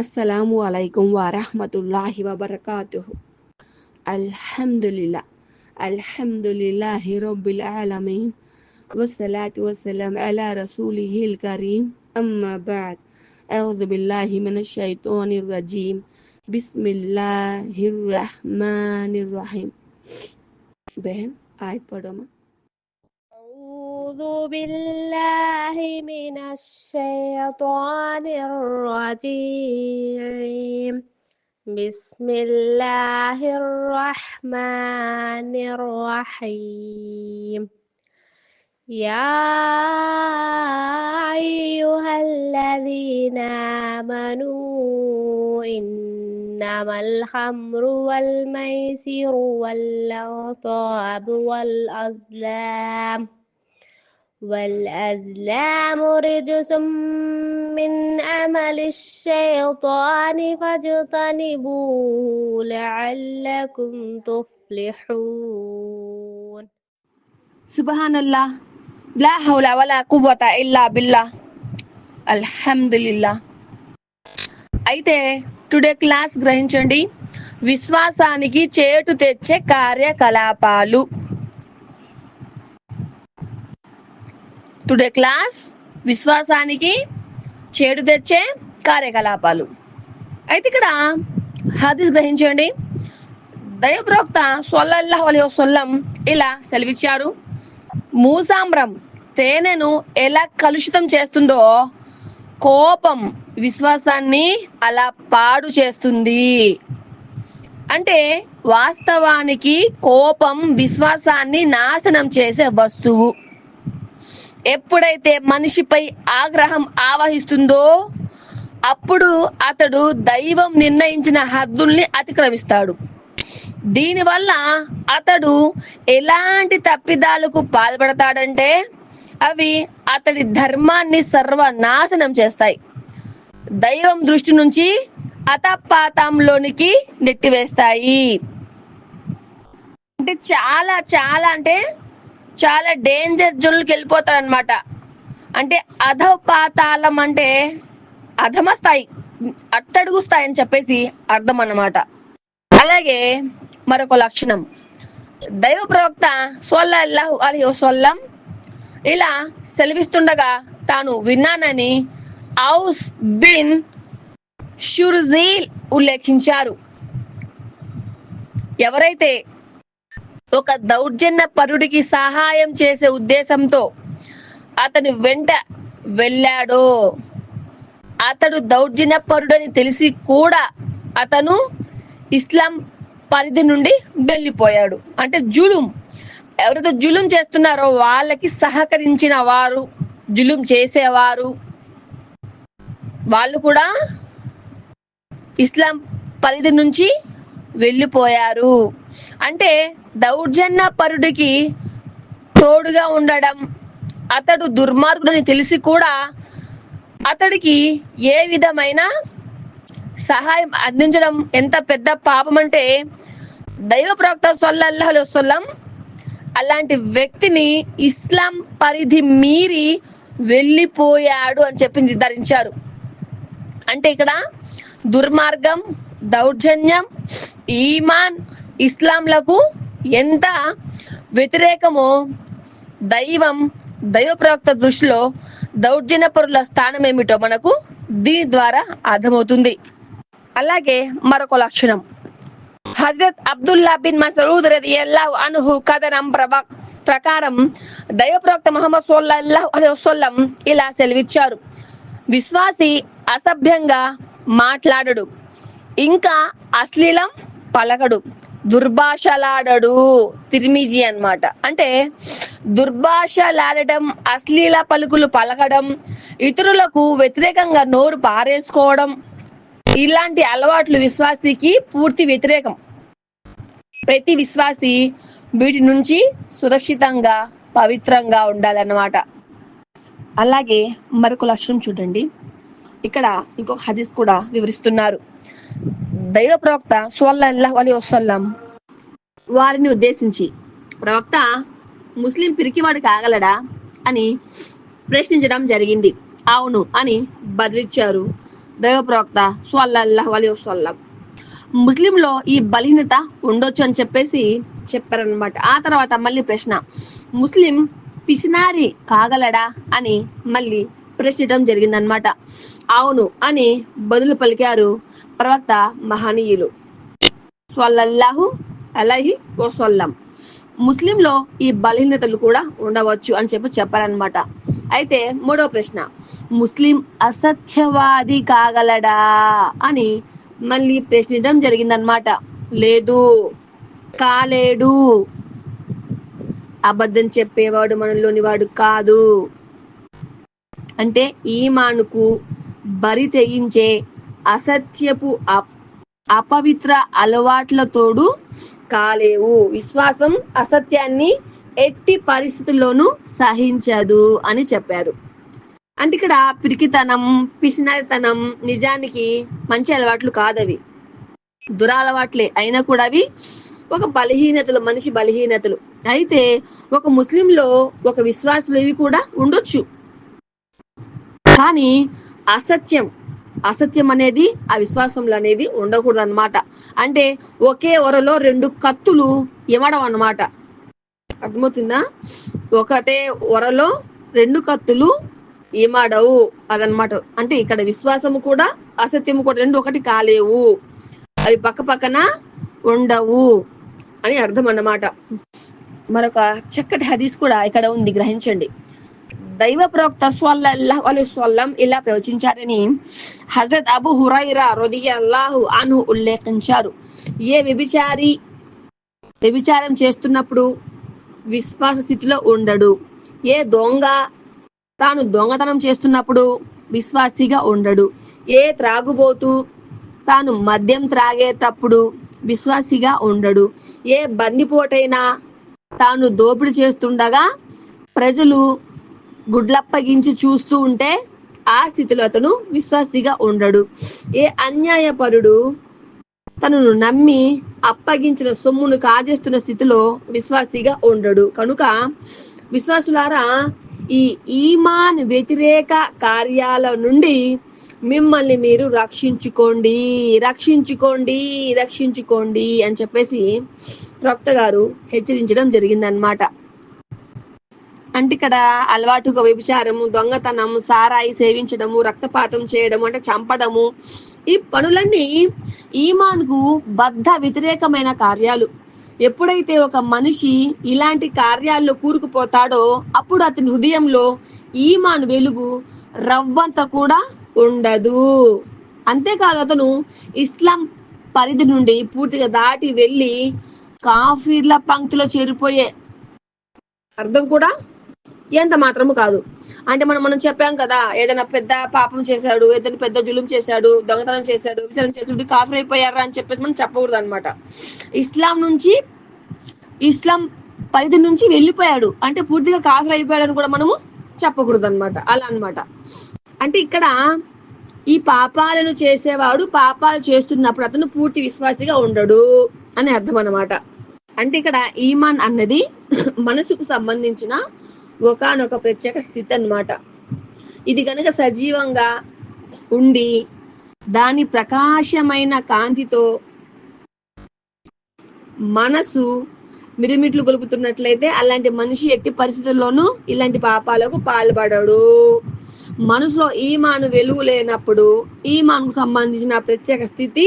అస్సలాము అలైకుం వరహ్మతుల్లాహి వబర్కాతుహు. అల్హమ్దులిల్లా అల్హమ్దులిల్లాహి రబ్బిల్ ఆలమీన్ వస్సలాతు వస్సలాం అలా రసూలిహిల్ కరీం అమ్మా బఅద్. అఊజు బిల్లాహి మినష్ షైతానిర్ రజీం. బిస్మిల్లాహిర్ रहमानिर रहीम. बहन आयत पढ़ो माँ. أعوذ بالله من الشيطان الرجيم. بسم الله الرحمن الرحيم. يا أيها الذين آمنوا إنما الخمر والميسر والأنصاب والأزلام رجس من عمل الشيطان فاجتنبوه لعلكم تفلحون. సుబ్హానల్లా, లా హౌలా వలా కువ్వత ఇల్లా బిల్లా. అల్హమ్దులిల్లా. అయితే టుడే క్లాస్ గ్రహించండి. విశ్వాసానికి చేటు తెచ్చే కార్యకలాపాలు. టుడే క్లాస్ విశ్వాసానికి చేటు తెచ్చే కార్యకలాపాలు. అయితే ఇక్కడ హదీస్ గ్రహించండి. దైవ ప్రవక్త సల్లల్లాహు అలైహి వసల్లం ఇలా సెలవిచ్చారు. మూసాంబ్రం తేనెను ఎలా కలుషితం చేస్తుందో కోపం విశ్వాసాన్ని అలా పాడు చేస్తుంది. అంటే వాస్తవానికి కోపం విశ్వాసాన్ని నాశనం చేసే వస్తువు. ఎప్పుడైతే మనిషిపై ఆగ్రహం ఆవహిస్తుందో అప్పుడు అతడు దైవం నిర్ణయించిన హద్దుల్ని అతిక్రమిస్తాడు. దీనివల్ల అతడు ఎలాంటి తప్పిదాలకు పాల్పడతాడంటే అవి అతడి ధర్మాన్ని సర్వనాశనం చేస్తాయి. దైవం దృష్టి నుంచి అతపాతంలోనికి నెట్టివేస్తాయి. అంటే చాలా డేంజర్ జోన్కి వెళ్ళిపోతాడు అనమాట. అంటే అధపాతాళం అంటే అధమ స్థాయి, అట్టడుగు స్థాయి అని చెప్పేసి అర్థం అన్నమాట. అలాగే మరొక లక్షణం, దైవ ప్రవక్త సల్లల్లాహు అలైహి వసల్లం ఇలా సెలవిస్తుండగా తాను విన్నానని ఔస్ బిన్ షుర్జీల్ ఉల్లేఖించారు. ఎవరైతే ఒక దౌర్జన్య పరుడికి సహాయం చేసే ఉద్దేశంతో అతని వెంట వెళ్ళాడో, అతడు దౌర్జన్య పరుడని తెలిసి కూడా అతను ఇస్లాం పరిధి నుండి వెళ్ళిపోయాడు. అంటే జులుం, ఎవరైతే జులుం చేస్తున్నారో వాళ్ళకి సహకరించిన వారు, జులుం చేసేవారు వాళ్ళు కూడా ఇస్లాం పరిధి నుంచి వెళ్ళిపోయారు. అంటే దౌర్జన్య పరుడికి తోడుగా ఉండడం, అతడు దుర్మార్గుడని తెలిసి కూడా అతడికి ఏ విధమైన సహాయం అందించడం ఎంత పెద్ద పాపం అంటే దైవ ప్రవక్త సల్లల్లాహు అలైహి వసల్లం అలాంటి వ్యక్తిని ఇస్లాం పరిధి మీరి వెళ్ళిపోయాడు అని చెప్పి నిర్ధారించారు. అంటే ఇక్కడ దుర్మార్గం, దౌర్జన్యం, ఈమాన్, ఇస్లాంలకు ఎంత వ్యతిరేకమో దైవ ప్రవక్త దృష్టిలో దౌర్జన్య పరుల స్థానం ఏమిటో మనకు దీని ద్వారా అర్థమవుతుంది. అలాగే మరొక లక్షణం, హజరత్ అబ్దుల్లా బిన్ మసూద్ రదియల్లాహు అన్హు కథనం ప్రకారం దైవ ప్రవక్త ముహమ్మద్ సల్లల్లాహు అలైహి వసల్లం ఇలా సెలవిచ్చారు. విశ్వాసి అసభ్యంగా మాట్లాడడు, ఇంకా అశ్లీలం పలకడు, దుర్భాషలాడడు. తిర్మిజీ అన్నమాట. అంటే దుర్భాషలాడడం, అశ్లీల పలుకులు పలకడం, ఇతరులకు వ్యతిరేకంగా నోరు పారేసుకోవడం, ఇలాంటి అలవాట్లు విశ్వాసికి పూర్తి వ్యతిరేకం. ప్రతి విశ్వాసి వీటి నుంచి సురక్షితంగా, పవిత్రంగా ఉండాలన్నమాట. అలాగే మరొక లక్షణం చూడండి, ఇక్కడ ఇంకొక హదీస్ కూడా వివరిస్తున్నారు. దైవ ప్రవక్త సల్లల్లాహు అలైహి వసల్లం వారిని ఉద్దేశించి, ప్రవక్త ముస్లిం పిరికివాడు కాగలడా అని ప్రశ్నించడం జరిగింది. అవును అని బదిలిచ్చారు. దైవ ప్రవక్త స్వల్లల్లాహు అలైహి వసల్లం ముస్లింలో ఈ బలహీనత ఉండొచ్చు అని చెప్పేసి చెప్పారనమాట. ఆ తర్వాత మళ్ళీ ప్రశ్న, ముస్లిం పిసినారి కాగలడా అని మళ్ళీ ప్రశ్నించడం జరిగిందనమాట. అవును అని బదులు పలికారు ప్రవక్త మహనీయులు స్వల్లల్లాహు అలైహి వసల్లం. ముస్లింలో ఈ బలహీనతలు కూడా ఉండవచ్చు అని చెప్పారనమాట. అయితే మూడవ ప్రశ్న, ముస్లిం అసత్యవాది కాగలడా అని మళ్ళీ ప్రశ్నించడం జరిగిందనమాట. లేదు, కాలేడు, అబద్ధం చెప్పేవాడు మనలోని వాడు కాదు. అంటే ఈమానుకు బరి తెగించే అసత్యపు అపవిత్ర అలవాట్ల తోడు కాలేవు. విశ్వాసం అసత్యాన్ని ఎట్టి పరిస్థితుల్లోనూ సహించదు అని చెప్పారు. అంటే ఇక్కడ పిరికితనం, పిసినారితనం నిజానికి మంచి అలవాట్లు కాదవి, దురలవాట్లే అయినా కూడా అవి ఒక బలహీనతలు, మనిషి బలహీనతలు. అయితే ఒక ముస్లింలో ఒక విశ్వాసులు ఇవి కూడా ఉండొచ్చు, కానీ అసత్యం అనేది ఆ విశ్వాసంలో అనేది ఉండకూడదు అనమాట. అంటే ఒకే ఒరలో రెండు కత్తులు ఇవ్వడం అన్నమాట. అర్థమవుతుందా? ఒకటే ఒరలో రెండు కత్తులు ఇమడవు అదనమాట. అంటే ఇక్కడ విశ్వాసము కూడా అసత్యము కూడా రెండు ఒకటి కాలేవు, అవి పక్క పక్కన ఉండవు అని అర్థం అన్నమాట. మరొక చక్కటి హదీస్ కూడా ఇక్కడ ఉంది, గ్రహించండి. దైవ ప్రవక్త స్వల్లల్లాహు అలైహి వసల్లం ఇలా ప్రవచించారని హజరత్ అబూ హురైరా రదియల్లాహు అన్హు ఉల్లేఖించారు. ఏ వ్యభిచారం చేస్తున్నప్పుడు విశ్వాస స్థితిలో ఉండడు. ఏ దొంగ తాను దొంగతనం చేస్తున్నప్పుడు విశ్వాసిగా ఉండడు. ఏ త్రాగుబోతు తాను మద్యం త్రాగేటప్పుడు విశ్వాసిగా ఉండడు. ఏ బందిపోటైనా తాను దోపిడీ చేస్తుండగా ప్రజలు గుడ్లప్పగించి చూస్తూ ఉంటే ఆ స్థితిలో అతను విశ్వాసిగా ఉండడు. ఏ అన్యాయపరుడు తనను నమ్మి అప్పగించిన సొమ్మును కాజేస్తున్న స్థితిలో విశ్వాసిగా ఉండడు. కనుక విశ్వాసులారా, ఈ ఈమాన్ వ్యతిరేక కార్యాల నుండి మిమ్మల్ని మీరు రక్షించుకోండి అని చెప్పేసి ప్రవక్త గారు హెచ్చరించడం జరిగిందనమాట. అంటే ఇక్కడ అలవాటుగా వ్యభిచారము, దొంగతనం, సారాయి సేవించడము, రక్తపాతం చేయడము అంటే చంపడము, ఈ పనులన్నీ ఈమాన్కు బద్ధ వ్యతిరేకమైన కార్యాలు. ఎప్పుడైతే ఒక మనిషి ఇలాంటి కార్యాల్లో కూరుకుపోతాడో అప్పుడు అతని హృదయంలో ఈమాన్ వెలుగు రవ్వంత కూడా ఉండదు. అంతేకాదు, అతను ఇస్లాం పరిధి నుండి పూర్తిగా దాటి వెళ్ళి కాఫీర్ల పంక్తిలో చేరిపోయే అర్థం కూడా ఎంత మాత్రము కాదు. అంటే మనం చెప్పాం కదా, ఏదైనా పెద్ద పాపం చేశాడు, ఏదైనా పెద్ద జులుం చేశాడు, దొంగతనం చేశాడు, విచారణ చేశాడు, కాఫర్ అయిపోయారా అని చెప్పేసి మనం చెప్పకూడదు అనమాట. ఇస్లాం పరిధి నుంచి వెళ్ళిపోయాడు అంటే పూర్తిగా కాఫర్ అయిపోయాడు అని కూడా మనము చెప్పకూడదు అనమాట. అలా అనమాట. అంటే ఇక్కడ ఈ పాపాలను చేసేవాడు పాపాలు చేస్తున్నప్పుడు అతను పూర్తి విశ్వాసిగా ఉండడు అని అర్థం అన్నమాట. అంటే ఇక్కడ ఈమాన్ అన్నది మనసుకు సంబంధించిన ఒకానొక ప్రత్యేక స్థితి అన్నమాట. ఇది కనుక సజీవంగా ఉండి దాని ప్రకాశమైన కాంతితో మనసు మిరుమిట్లు గొలుపుతున్నట్లయితే అలాంటి మనిషి ఎట్టి పరిస్థితుల్లోనూ ఇలాంటి పాపాలకు పాల్పడడు. మనసులో ఈమాను వెలుగు లేనప్పుడు, ఈమాన్కు సంబంధించిన ప్రత్యేక స్థితి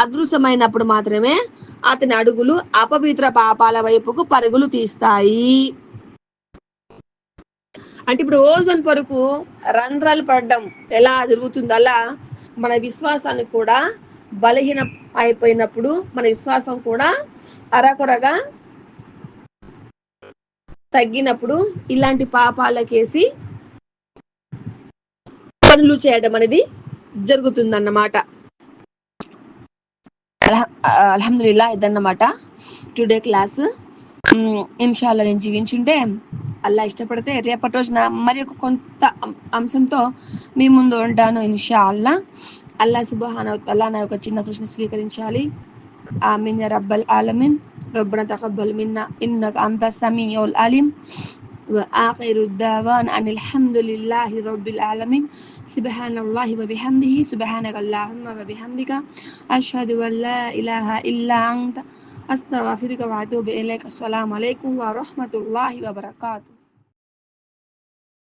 అదృశ్యమైనప్పుడు మాత్రమే అతని అడుగులు అపవిత్ర పాపాల వైపుకు పరుగులు తీస్తాయి. అంటే ఇప్పుడు ఓజోన్ పొరకు రంధ్రాలు పడడం ఎలా జరుగుతుందో అలా మన విశ్వాసాన్ని కూడా బలహీన అయిపోయినప్పుడు మన విశ్వాసం కూడా అరకొరగా తగ్గినప్పుడు ఇలాంటి పాపాలకేసి పనులు చేయడం అనేది జరుగుతుందన్నమాట. అల్హమ్దులిల్లా, ఇదన్నమాట టుడే క్లాస్. ఇన్షాల్లా నేను జీవించుంటే అల్లా ఇష్టపడితే రేపటి రోజున మరి ఒక కొంత అంశంతో మీ ముందు ఉంటాను ఇన్షాల్లా. అల్లా సుబ్హానహు వ తఆలా నా యొక్క చిన్న కృష్ణ స్వీకరించాలి. ఆమీన్ యా రబ్బల్ ఆలమీన్. రబ్బనా తకబ్బల్ మిన్నా ఇన్నక అంత సమీఉల్ అలీం. وآخر الدعوان أن الحمد لله رب العالمين سبحان الله وبحمده سبحانك اللهم وبحمدك أشهد أن لا إله إلا أنت أستغفرك وأتوب إليك. السلام عليكم ورحمة الله وبركاته.